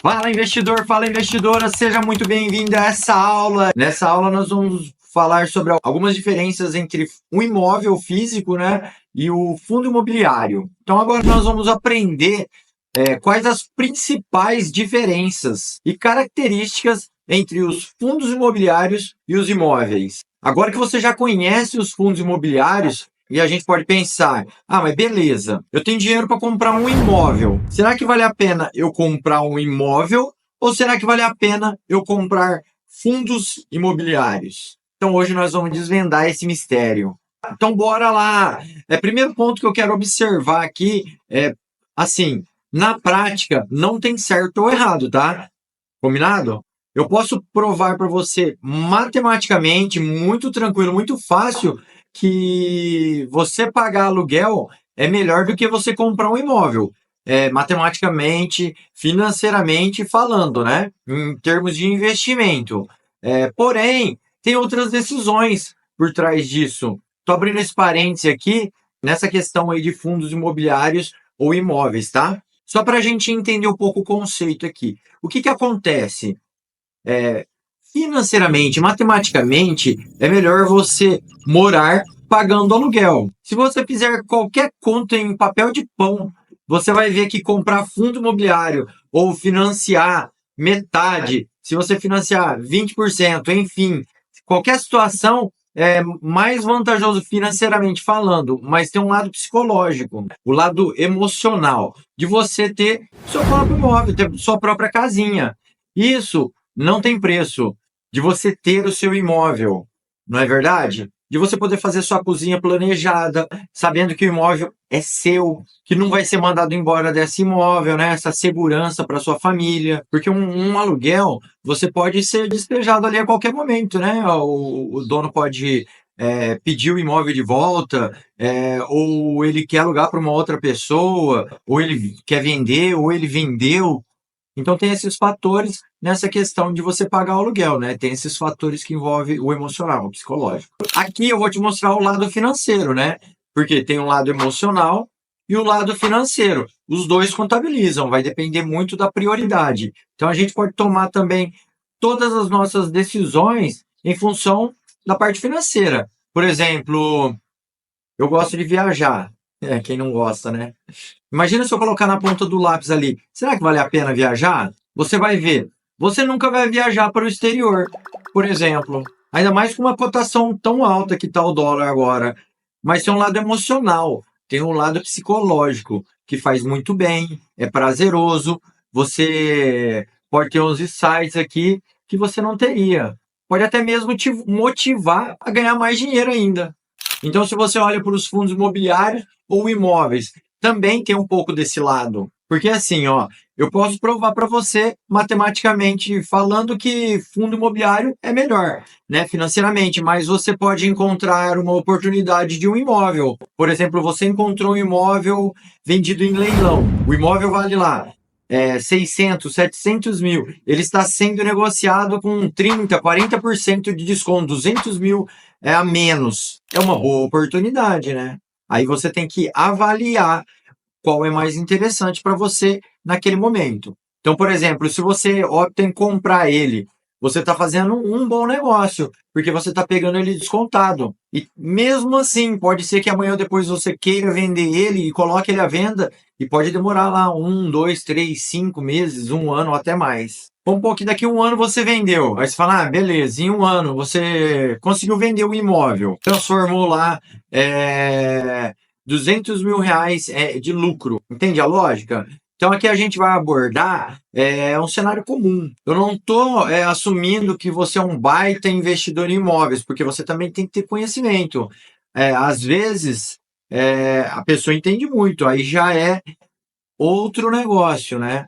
Fala investidor, fala investidora, seja muito bem-vindo a essa aula. Nessa aula nós vamos falar sobre algumas diferenças entre um imóvel físico, né, e o fundo imobiliário. Então agora nós vamos aprender quais as principais diferenças e características entre os fundos imobiliários e os imóveis. Agora que você já conhece os fundos imobiliários, e a gente pode pensar, mas beleza, eu tenho dinheiro para comprar um imóvel. Será que vale a pena eu comprar um imóvel ou será que vale a pena eu comprar fundos imobiliários? Então hoje nós vamos desvendar esse mistério. Então bora lá. Primeiro ponto que eu quero observar aqui é assim, na prática não tem certo ou errado, tá? Combinado? Eu posso provar para você matematicamente, muito tranquilo, muito fácil, que você pagar aluguel é melhor do que você comprar um imóvel. Matematicamente, financeiramente falando, né? Em termos de investimento. Porém, tem outras decisões por trás disso. Estou abrindo esse parêntese aqui nessa questão aí de fundos imobiliários ou imóveis, tá? Só para a gente entender um pouco o conceito aqui. O que acontece? Financeiramente, matematicamente, é melhor você morar pagando aluguel. Se você fizer qualquer conta em papel de pão, você vai ver que comprar fundo imobiliário ou financiar metade, se você financiar 20%, enfim, qualquer situação é mais vantajoso financeiramente falando, mas tem um lado psicológico, o lado emocional, de você ter seu próprio imóvel, ter sua própria casinha. Isso não tem preço de você ter o seu imóvel, não é verdade? De você poder fazer sua cozinha planejada, sabendo que o imóvel é seu, que não vai ser mandado embora desse imóvel, né? Essa segurança para sua família, porque um aluguel você pode ser despejado ali a qualquer momento, né? O dono pode pedir o imóvel de volta, ou ele quer alugar para uma outra pessoa, ou ele quer vender, ou ele vendeu. Então tem esses fatores nessa questão de você pagar o aluguel, né? Tem esses fatores que envolvem o emocional, o psicológico. Aqui eu vou te mostrar o lado financeiro, né? Porque tem um lado emocional e o lado financeiro. Os dois contabilizam, vai depender muito da prioridade. Então a gente pode tomar também todas as nossas decisões em função da parte financeira. Por exemplo, eu gosto de viajar. Quem não gosta, né? Imagina se eu colocar na ponta do lápis ali, será que vale a pena viajar? Você vai ver. Você nunca vai viajar para o exterior, por exemplo. Ainda mais com uma cotação tão alta que está o dólar agora. Mas tem um lado emocional, tem um lado psicológico, que faz muito bem, é prazeroso. Você pode ter uns insights aqui que você não teria. Pode até mesmo te motivar a ganhar mais dinheiro ainda. Então, se você olha para os fundos imobiliários ou imóveis, também tem um pouco desse lado. Porque assim, ó, eu posso provar para você, matematicamente falando, que fundo imobiliário é melhor, né, financeiramente, mas você pode encontrar uma oportunidade de um imóvel. Por exemplo, você encontrou um imóvel vendido em leilão. O imóvel vale lá 600, 700 mil. Ele está sendo negociado com 30, 40% de desconto, 200 mil a menos. É uma boa oportunidade, né? Aí você tem que avaliar qual é mais interessante para você naquele momento. Então, por exemplo, se você opta em comprar ele, você está fazendo um bom negócio, porque você está pegando ele descontado. E mesmo assim, pode ser que amanhã ou depois você queira vender ele e coloque ele à venda, e pode demorar lá 1, 2, 3, 5 meses, um ano ou até mais. Vamos supor que daqui a um ano você vendeu. Aí você fala, beleza, em um ano você conseguiu vender o imóvel, transformou lá 200 mil reais de lucro. Entende a lógica? Então aqui a gente vai abordar um cenário comum. Eu não estou assumindo que você é um baita investidor em imóveis, porque você também tem que ter conhecimento. Às vezes a pessoa entende muito, aí já é outro negócio, né?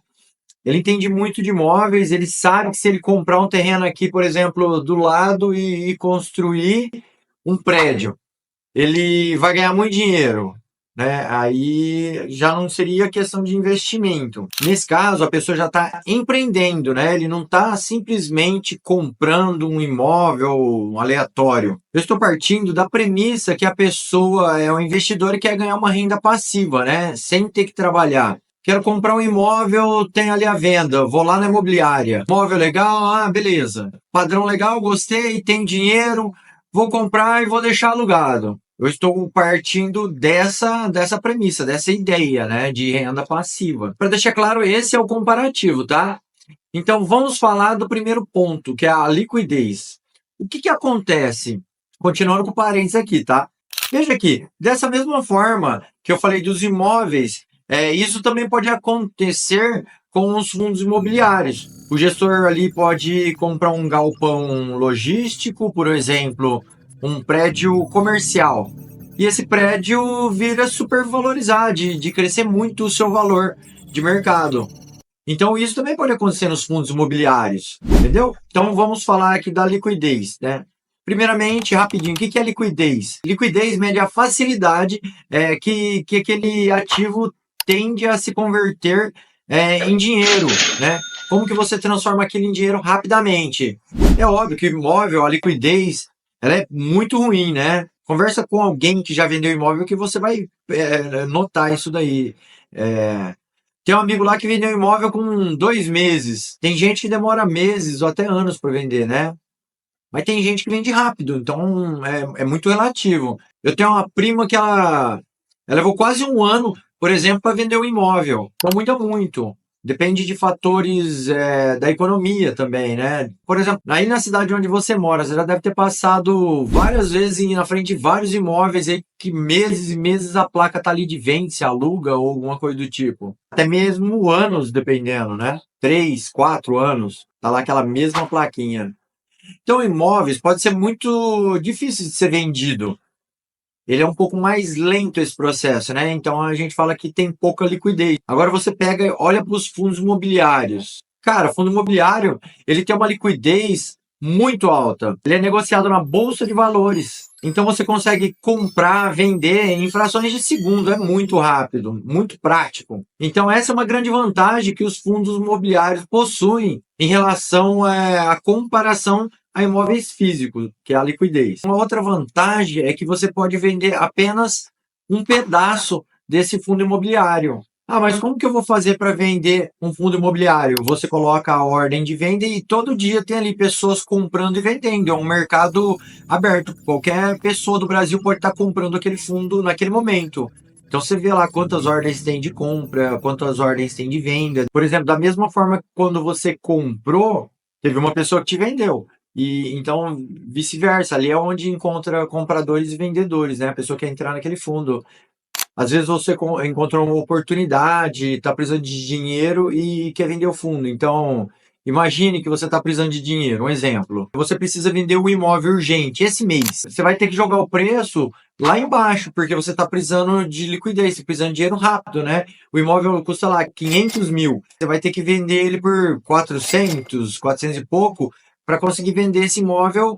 Ele entende muito de imóveis, ele sabe que se ele comprar um terreno aqui, por exemplo, do lado e construir um prédio, ele vai ganhar muito dinheiro, né? Aí já não seria questão de investimento. Nesse caso, a pessoa já está empreendendo, né? Ele não está simplesmente comprando um imóvel aleatório. Eu estou partindo da premissa que a pessoa é um investidor e quer ganhar uma renda passiva, né? Sem ter que trabalhar. Quero comprar um imóvel, tem ali a venda, vou lá na imobiliária. Imóvel legal, ah, beleza. Padrão legal, gostei, tem dinheiro, vou comprar e vou deixar alugado. Eu estou partindo dessa premissa, dessa ideia, né, de renda passiva. Para deixar claro, esse é o comparativo, tá? Então vamos falar do primeiro ponto, que é a liquidez. O que acontece? Continuando com parênteses aqui, tá? Veja aqui, dessa mesma forma que eu falei dos imóveis, isso também pode acontecer com os fundos imobiliários. O gestor ali pode comprar um galpão logístico, por exemplo, um prédio comercial. E esse prédio vira supervalorizar, de crescer muito o seu valor de mercado. Então, isso também pode acontecer nos fundos imobiliários, entendeu? Então, vamos falar aqui da liquidez, né? Primeiramente, rapidinho, o que é liquidez? Liquidez mede a facilidade que aquele ativo tende a se converter em dinheiro, né? Como que você transforma aquilo em dinheiro rapidamente? É óbvio que o imóvel, a liquidez, ela é muito ruim, né? Conversa com alguém que já vendeu imóvel que você vai notar isso daí. É, tem um amigo lá que vendeu um imóvel com 2 meses. Tem gente que demora meses ou até anos para vender, né? Mas tem gente que vende rápido, então é muito relativo. Eu tenho uma prima que ela levou quase um ano, por exemplo, para vender um imóvel. Então muda muito. Depende de fatores da economia também, né? Por exemplo, aí na cidade onde você mora, você já deve ter passado várias vezes na frente de vários imóveis aí que meses e meses a placa tá ali de vende, se aluga ou alguma coisa do tipo. Até mesmo anos, dependendo, né? 3, 4 anos, tá lá aquela mesma plaquinha. Então, imóveis pode ser muito difícil de ser vendido. Ele é um pouco mais lento esse processo, né? Então a gente fala que tem pouca liquidez. Agora você pega, olha para os fundos imobiliários. Cara, fundo imobiliário, ele tem uma liquidez muito alta. Ele é negociado na bolsa de valores. Então você consegue comprar, vender em frações de segundo, é muito rápido, muito prático. Então essa é uma grande vantagem que os fundos imobiliários possuem em relação à comparação a imóveis físicos, que é a liquidez. Uma outra vantagem é que você pode vender apenas um pedaço desse fundo imobiliário. Ah, mas como que eu vou fazer para vender um fundo imobiliário? Você coloca a ordem de venda e todo dia tem ali pessoas comprando e vendendo. É um mercado aberto. Qualquer pessoa do Brasil pode estar comprando aquele fundo naquele momento. Então você vê lá quantas ordens tem de compra, quantas ordens tem de venda. Por exemplo, da mesma forma que quando você comprou, teve uma pessoa que te vendeu. E então, vice-versa, ali é onde encontra compradores e vendedores, né? A pessoa quer entrar naquele fundo. Às vezes você encontrou uma oportunidade, está precisando de dinheiro e quer vender o fundo. Então, imagine que você está precisando de dinheiro. Um exemplo. Você precisa vender um imóvel urgente esse mês. Você vai ter que jogar o preço lá embaixo, porque você está precisando de liquidez, você precisando de dinheiro rápido, né? O imóvel custa lá 500 mil. Você vai ter que vender ele por 400, 400 e pouco para conseguir vender esse imóvel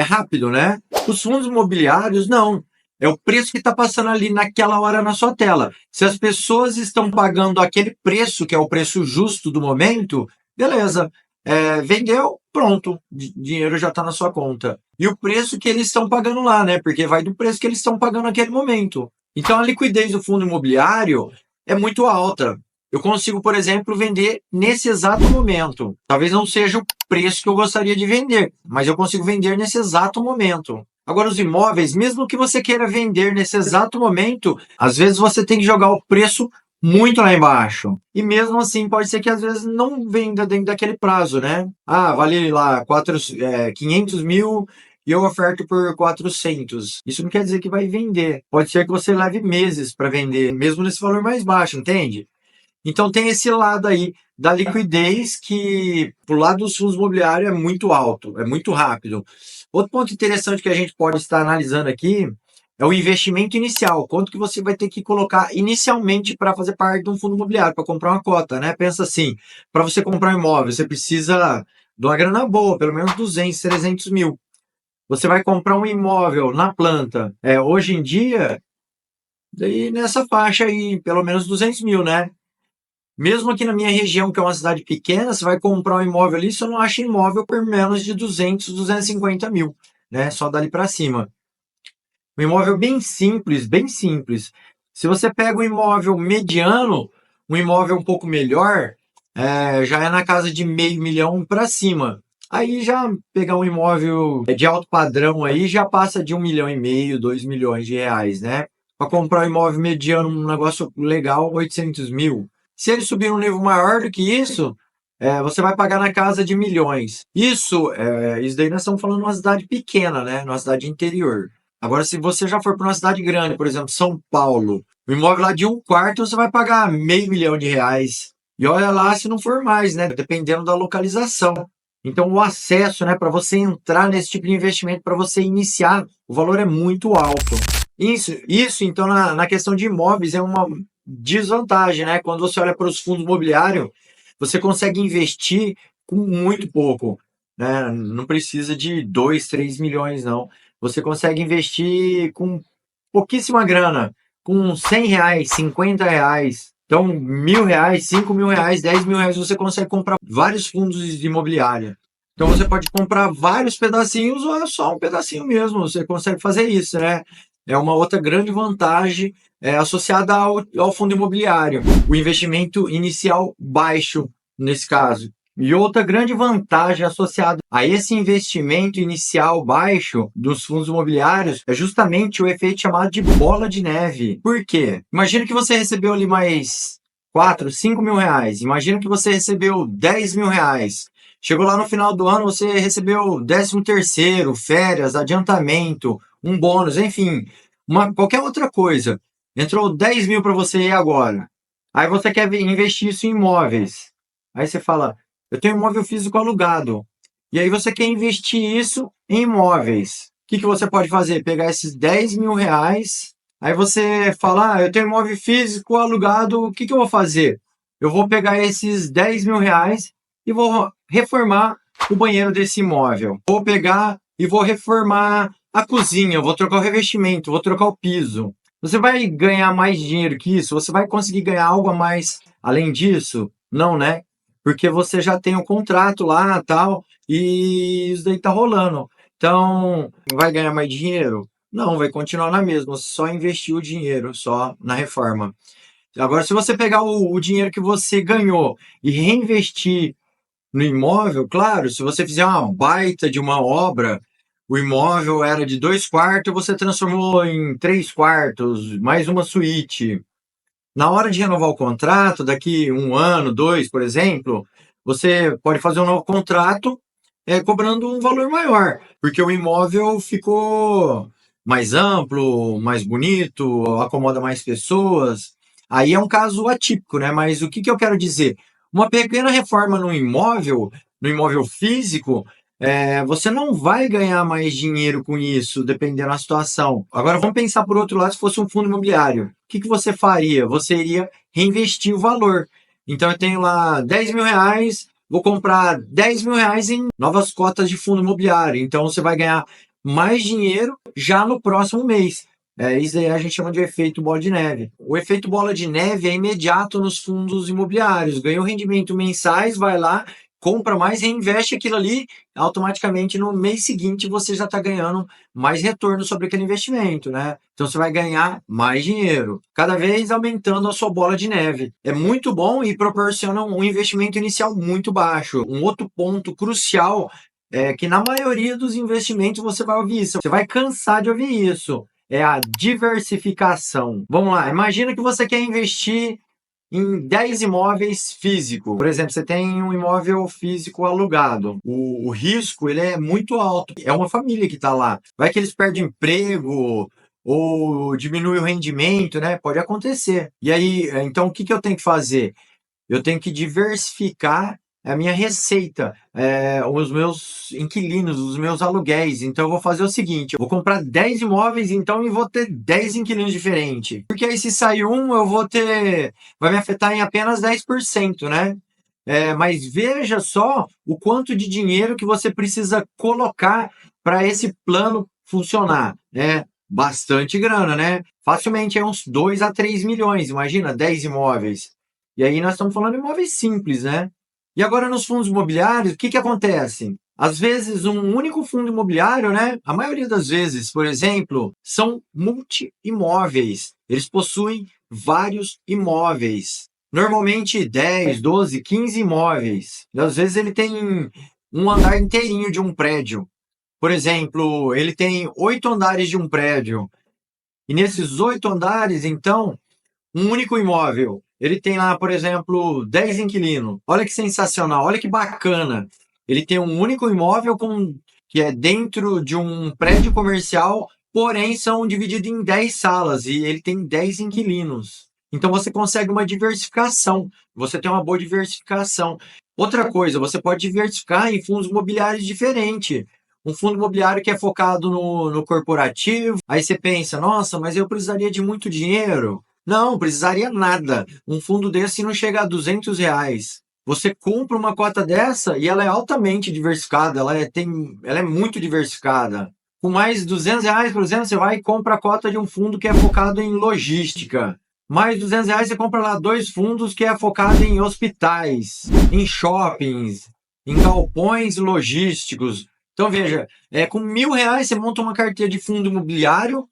rápido, né? Os fundos imobiliários, não. É o preço que está passando ali naquela hora na sua tela. Se as pessoas estão pagando aquele preço, que é o preço justo do momento, beleza. Vendeu, pronto. Dinheiro já está na sua conta. E o preço que eles estão pagando lá, né? Porque vai do preço que eles estão pagando naquele momento. Então a liquidez do fundo imobiliário é muito alta. Eu consigo, por exemplo, vender nesse exato momento. Talvez não seja o preço que eu gostaria de vender, mas eu consigo vender nesse exato momento. Agora, os imóveis, mesmo que você queira vender nesse exato momento, às vezes você tem que jogar o preço muito lá embaixo. E mesmo assim, pode ser que às vezes não venda dentro daquele prazo, né? Ah, vale lá 500 mil e eu oferto por 400. Isso não quer dizer que vai vender. Pode ser que você leve meses para vender, mesmo nesse valor mais baixo, entende? Então tem esse lado aí da liquidez que, pro lado dos fundos imobiliários, é muito alto, é muito rápido. Outro ponto interessante que a gente pode estar analisando aqui é o investimento inicial. Quanto que você vai ter que colocar inicialmente para fazer parte de um fundo imobiliário, para comprar uma cota, né? Pensa assim, para você comprar um imóvel, você precisa de uma grana boa, pelo menos 200, 300 mil. Você vai comprar um imóvel na planta, hoje em dia, daí nessa faixa aí, pelo menos 200 mil, né? Mesmo aqui na minha região, que é uma cidade pequena, você vai comprar um imóvel ali, você não acha imóvel por menos de 200, 250 mil, né? Só dali para cima. Um imóvel bem simples, bem simples. Se você pega um imóvel mediano, Um imóvel um pouco melhor já é na casa de meio milhão para cima. Aí já pegar um imóvel de alto padrão aí já passa de 1,5 milhão, 2 milhões de reais, né? Para comprar um imóvel mediano, um negócio legal, 800 mil. Se ele subir um nível maior do que isso, você vai pagar na casa de milhões. Isso daí nós estamos falando de uma cidade pequena, né? Numa cidade interior. Agora, se você já for para uma cidade grande, por exemplo, São Paulo, o imóvel lá de um quarto você vai pagar meio milhão de reais. E olha lá se não for mais, né? Dependendo da localização. Então, o acesso, né, para você entrar nesse tipo de investimento, para você iniciar, o valor é muito alto. Isso então, na questão de imóveis, é uma desvantagem, né? Quando você olha para os fundos imobiliários, você consegue investir com muito pouco, né? Não precisa de 2, 3 milhões, não. Você consegue investir com pouquíssima grana, com 100 reais, 50 reais. Então, 1.000 reais, 5.000 reais, 10.000 reais, você consegue comprar vários fundos de imobiliária. Então, você pode comprar vários pedacinhos ou é só um pedacinho mesmo. Você consegue fazer isso, né? É uma outra grande vantagem associada ao fundo imobiliário. O investimento inicial baixo, nesse caso. E outra grande vantagem associada a esse investimento inicial baixo dos fundos imobiliários é justamente o efeito chamado de bola de neve. Por quê? Imagina que você recebeu ali mais 4, 5 mil reais. Imagina que você recebeu 10 mil reais. Chegou lá no final do ano, você recebeu 13º, férias, adiantamento, um bônus, enfim, qualquer outra coisa. Entrou 10 mil para você e agora? Aí você quer investir isso em imóveis. Aí você fala, eu tenho imóvel físico alugado. E aí você quer investir isso em imóveis. O que você pode fazer? Pegar esses 10 mil reais, aí você fala, eu tenho imóvel físico alugado, o que eu vou fazer? Eu vou pegar esses 10 mil reais e vou reformar o banheiro desse imóvel. Vou pegar e vou reformar a cozinha, vou trocar o revestimento, vou trocar o piso. Você vai ganhar mais dinheiro que isso? Você vai conseguir ganhar algo a mais além disso? Não, né? Porque você já tem um contrato lá, tal, e isso daí tá rolando. Então, vai ganhar mais dinheiro? Não, vai continuar na mesma, só investir o dinheiro, só na reforma. Agora, se você pegar o dinheiro que você ganhou e reinvestir no imóvel, claro, se você fizer uma baita de uma obra, o imóvel era de 2 quartos, você transformou em 3 quartos, mais uma suíte. Na hora de renovar o contrato, daqui 1 ano, 2, por exemplo, você pode fazer um novo contrato cobrando um valor maior, porque o imóvel ficou mais amplo, mais bonito, acomoda mais pessoas. Aí é um caso atípico, né? Mas o que eu quero dizer? Uma pequena reforma no imóvel físico, você não vai ganhar mais dinheiro com isso, dependendo da situação. Agora vamos pensar por outro lado, se fosse um fundo imobiliário. O que você faria? Você iria reinvestir o valor. Então eu tenho lá 10 mil reais, vou comprar 10 mil reais em novas cotas de fundo imobiliário. Então você vai ganhar mais dinheiro já no próximo mês. Isso aí a gente chama de efeito bola de neve. O efeito bola de neve é imediato nos fundos imobiliários. Ganhou rendimento mensais, vai lá, compra mais, reinveste aquilo ali, automaticamente no mês seguinte você já está ganhando mais retorno sobre aquele investimento, né? Então você vai ganhar mais dinheiro, cada vez aumentando a sua bola de neve. É muito bom e proporciona um investimento inicial muito baixo. Um outro ponto crucial é que na maioria dos investimentos você vai ouvir isso. Você vai cansar de ouvir isso. É a diversificação. Vamos lá, imagina que você quer investir em 10 imóveis físicos. Por exemplo, você tem um imóvel físico alugado. O risco ele é muito alto. É uma família que está lá. Vai que eles perdem emprego ou diminui o rendimento, né? Pode acontecer. E aí, então, o que eu tenho que fazer? Eu tenho que diversificar a minha receita, os meus inquilinos, os meus aluguéis. Então, eu vou fazer o seguinte: eu vou comprar 10 imóveis, então, e vou ter 10 inquilinos diferentes. Porque aí, se sair um, vai me afetar em apenas 10%, né? Mas veja só o quanto de dinheiro que você precisa colocar para esse plano funcionar. Bastante grana, né? Facilmente é uns 2 a 3 milhões. Imagina, 10 imóveis. E aí nós estamos falando de imóveis simples, né? E agora nos fundos imobiliários, o que acontece? Às vezes um único fundo imobiliário, né? A maioria das vezes, por exemplo, são multi-imóveis. Eles possuem vários imóveis. normalmente 10, 12, 15 imóveis. E às vezes ele tem um andar inteirinho de um prédio. Por exemplo, ele tem 8 andares de um prédio. E nesses 8 andares, então, um único imóvel. Ele tem lá, por exemplo, 10 inquilinos. Olha que sensacional, olha que bacana. Ele tem um único imóvel que é dentro de um prédio comercial, porém são divididos em 10 salas e ele tem 10 inquilinos. Então você consegue uma diversificação, você tem uma boa diversificação. Outra coisa, você pode diversificar em fundos imobiliários diferentes. Um fundo imobiliário que é focado no corporativo, aí você pensa, nossa, mas eu precisaria de muito dinheiro. Não, precisaria nada. Um fundo desse não chega a R$ 200. Você compra uma cota dessa e ela é altamente diversificada, ela é muito diversificada. Com mais R$ 200, por exemplo, você vai e compra a cota de um fundo que é focado em logística. Mais R$ 200 você compra lá 2 fundos que é focado em hospitais, em shoppings, em galpões logísticos. Então veja, com R$ 1.000 você monta uma carteira de fundo imobiliário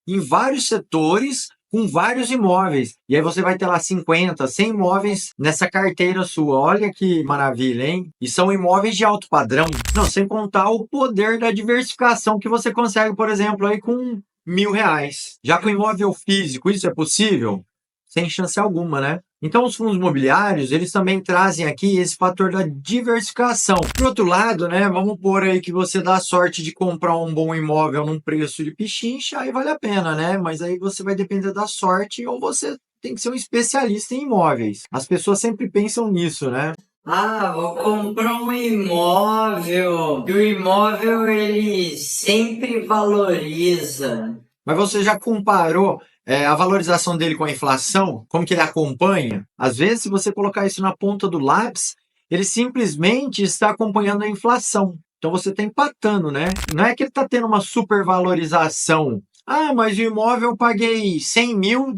em vários setores, com vários imóveis. E aí você vai ter lá 50, 100 imóveis nessa carteira sua. Olha que maravilha, hein? E são imóveis de alto padrão. Não, sem contar o poder da diversificação que você consegue, por exemplo, aí com R$ 1.000. Já com imóvel físico, isso é possível? Sem chance alguma, né? Então, os fundos imobiliários, eles também trazem aqui esse fator da diversificação. Por outro lado, né, vamos pôr aí que você dá sorte de comprar um bom imóvel num preço de pichincha, aí vale a pena, né? Mas aí você vai depender da sorte ou você tem que ser um especialista em imóveis. As pessoas sempre pensam nisso, né? Ah, vou comprar um imóvel. E o imóvel ele sempre valoriza. Mas você já comparou a valorização dele com a inflação? Como que ele acompanha? Às vezes, se você colocar isso na ponta do lápis, ele simplesmente está acompanhando a inflação. Então você está empatando, né? Não é que ele está tendo uma supervalorização. Ah, mas o imóvel eu paguei 100 mil,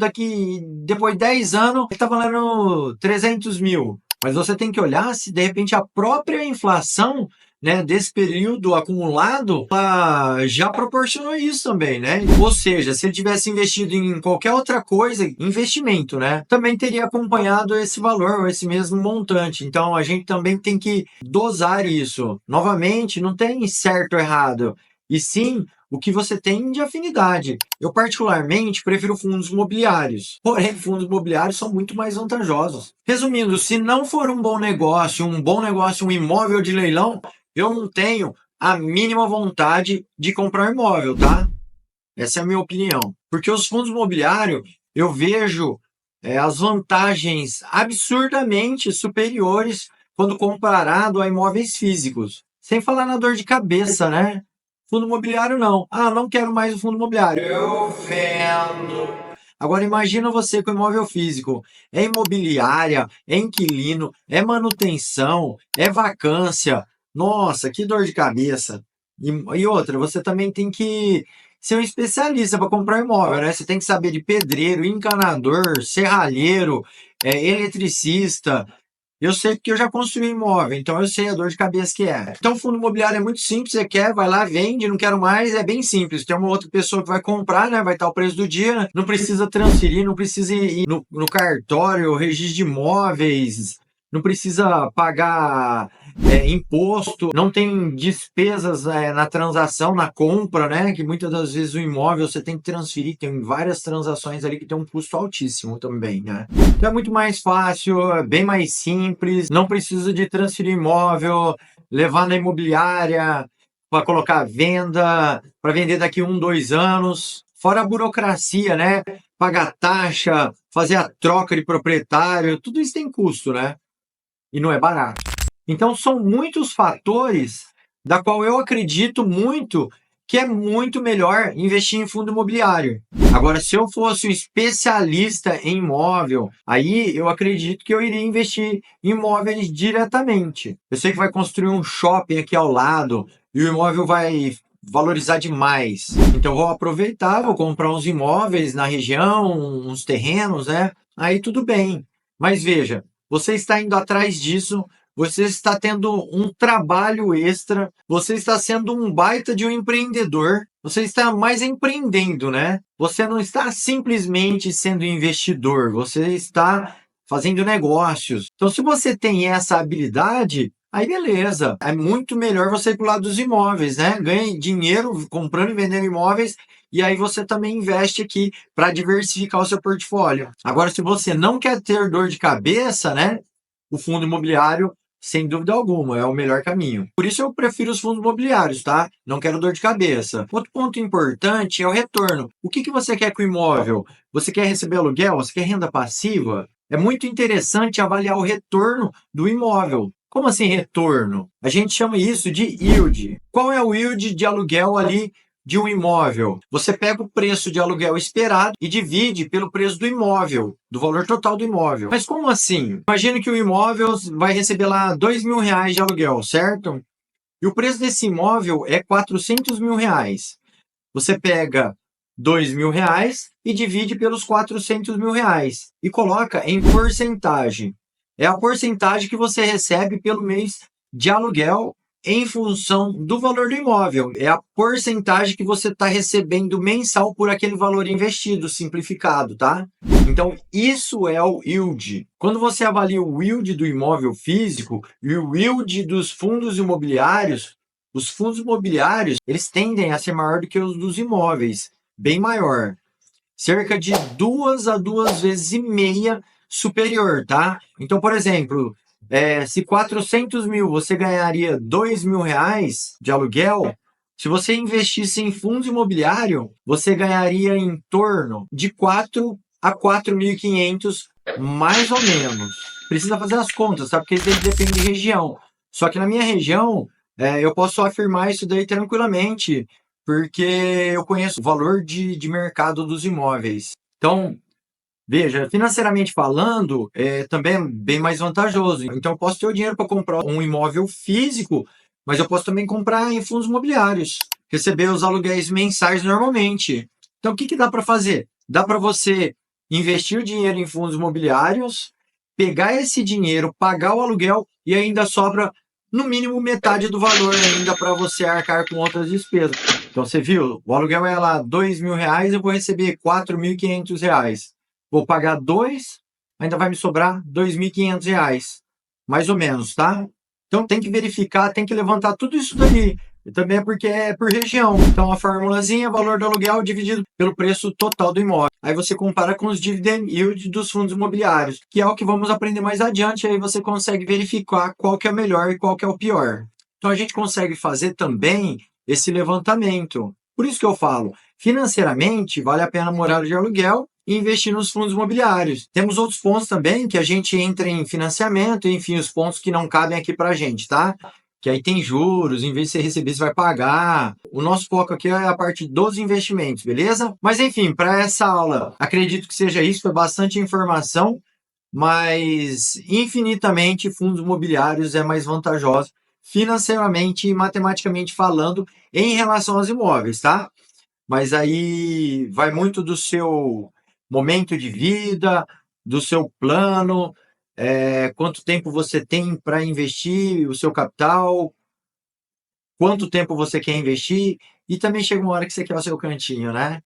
depois de 10 anos ele está valendo 300 mil. Mas você tem que olhar se de repente a própria inflação, né, desse período acumulado, ela já proporcionou isso também, né? Ou seja, se ele tivesse investido em qualquer outra coisa, investimento, né, também teria acompanhado esse valor, esse mesmo montante. Então a gente também tem que dosar isso. Novamente, não tem certo ou errado, e sim o que você tem de afinidade. Eu, particularmente, prefiro fundos imobiliários. Porém, fundos imobiliários são muito mais vantajosos. Resumindo, se não for um bom negócio, um imóvel de leilão, eu não tenho a mínima vontade de comprar um imóvel, tá? Essa é a minha opinião. Porque os fundos imobiliários, eu vejo as vantagens absurdamente superiores quando comparado a imóveis físicos. Sem falar na dor de cabeça, né? Fundo imobiliário não. Ah, não quero mais o fundo imobiliário. Eu vendo. Agora imagina você com imóvel físico. É imobiliária, é inquilino, é manutenção, é vacância. Nossa, que dor de cabeça. E outra, você também tem que ser um especialista para comprar imóvel, né? Você tem que saber de pedreiro, encanador, serralheiro, eletricista. Eu sei porque eu já construí imóvel, então eu sei a dor de cabeça que é. Então, o fundo imobiliário é muito simples, você quer, vai lá, vende, não quero mais, é bem simples. Tem uma outra pessoa que vai comprar, né? Vai estar o preço do dia, não precisa transferir, não precisa ir no cartório, registro de imóveis, não precisa pagar imposto, não tem despesas na transação, na compra, né? Que muitas das vezes o imóvel você tem que transferir, tem várias transações ali que tem um custo altíssimo também, né? Então é muito mais fácil, é bem mais simples, não precisa de transferir imóvel, levar na imobiliária para colocar à venda, para vender daqui 1, 2 anos. Fora a burocracia, né? Pagar taxa, fazer a troca de proprietário, tudo isso tem custo, né? E não é barato. Então são muitos fatores da qual eu acredito muito que é muito melhor investir em fundo imobiliário. Agora, se eu fosse um especialista em imóvel, aí eu acredito que eu iria investir em imóveis diretamente. Eu sei que vai construir um shopping aqui ao lado e o imóvel vai valorizar demais. Então vou aproveitar, vou comprar uns imóveis na região, uns terrenos, né? Aí tudo bem. Mas veja, você está indo atrás disso, você está tendo um trabalho extra, você está sendo um baita de um empreendedor, você está mais empreendendo, né? Você não está simplesmente sendo investidor, você está fazendo negócios. Então, se você tem essa habilidade, aí beleza. É muito melhor você ir para o lado dos imóveis, né? Ganha dinheiro comprando e vendendo imóveis, e aí você também investe aqui para diversificar o seu portfólio. Agora, se você não quer ter dor de cabeça, né? O fundo imobiliário, sem dúvida alguma, é o melhor caminho. Por isso eu prefiro os fundos imobiliários, tá? Não quero dor de cabeça. Outro ponto importante é o retorno. O que você quer com o imóvel? Você quer receber aluguel? Você quer renda passiva? É muito interessante avaliar o retorno do imóvel. Como assim retorno? A gente chama isso de yield. Qual é o yield de aluguel ali de um imóvel? Você pega o preço de aluguel esperado e divide pelo preço do imóvel, do valor total do imóvel. Mas como assim? Imagina que o imóvel vai receber lá R$ 2.000 de aluguel, certo? E o preço desse imóvel é R$ 400.000. Você pega R$ 2.000 e divide pelos R$ 400.000 e coloca em porcentagem. É a porcentagem que você recebe pelo mês de aluguel em função do valor do imóvel. É a porcentagem que você está recebendo mensal por aquele valor investido, simplificado, tá? Então, isso é o yield. Quando você avalia o yield do imóvel físico e o yield dos fundos imobiliários, os fundos imobiliários, eles tendem a ser maior do que os dos imóveis, bem maior. Cerca de 2 a 2,5 vezes superior, tá? Então, por exemplo, se 400 mil você ganharia R$ 2.000 de aluguel, se você investisse em fundos imobiliários, você ganharia em torno de 4 a 4.500, mais ou menos. Precisa fazer as contas, tá? Porque isso daí depende de região. Só que na minha região, eu posso afirmar isso daí tranquilamente, porque eu conheço o valor de mercado dos imóveis. Então, veja, financeiramente falando, também é bem mais vantajoso. Então, eu posso ter o dinheiro para comprar um imóvel físico, mas eu posso também comprar em fundos imobiliários, receber os aluguéis mensais normalmente. Então, o que dá para fazer? Dá para você investir o dinheiro em fundos imobiliários, pegar esse dinheiro, pagar o aluguel e ainda sobra no mínimo metade do valor ainda para você arcar com outras despesas. Então, você viu, o aluguel é lá R$ 2.000, eu vou receber R$ 4.500. Vou pagar 2, ainda vai me sobrar R$ 2.500, mais ou menos, tá? Então tem que verificar, tem que levantar tudo isso daí. E também é porque é por região. Então a formulazinha, valor do aluguel dividido pelo preço total do imóvel. Aí você compara com os dividend yield dos fundos imobiliários, que é o que vamos aprender mais adiante. Aí você consegue verificar qual que é o melhor e qual que é o pior. Então a gente consegue fazer também esse levantamento. Por isso que eu falo, financeiramente vale a pena morar de aluguel e investir nos fundos imobiliários. Temos outros pontos também que a gente entra em financiamento, enfim, os pontos que não cabem aqui para a gente, tá? Que aí tem juros, em vez de você receber, você vai pagar. O nosso foco aqui é a parte dos investimentos, beleza? Mas enfim, para essa aula, acredito que seja isso, foi bastante informação, mas infinitamente fundos imobiliários é mais vantajoso financeiramente e matematicamente falando em relação aos imóveis, tá? Mas aí vai muito do seu momento de vida, do seu plano, quanto tempo você tem para investir o seu capital, quanto tempo você quer investir, e também chega uma hora que você quer o seu cantinho, né?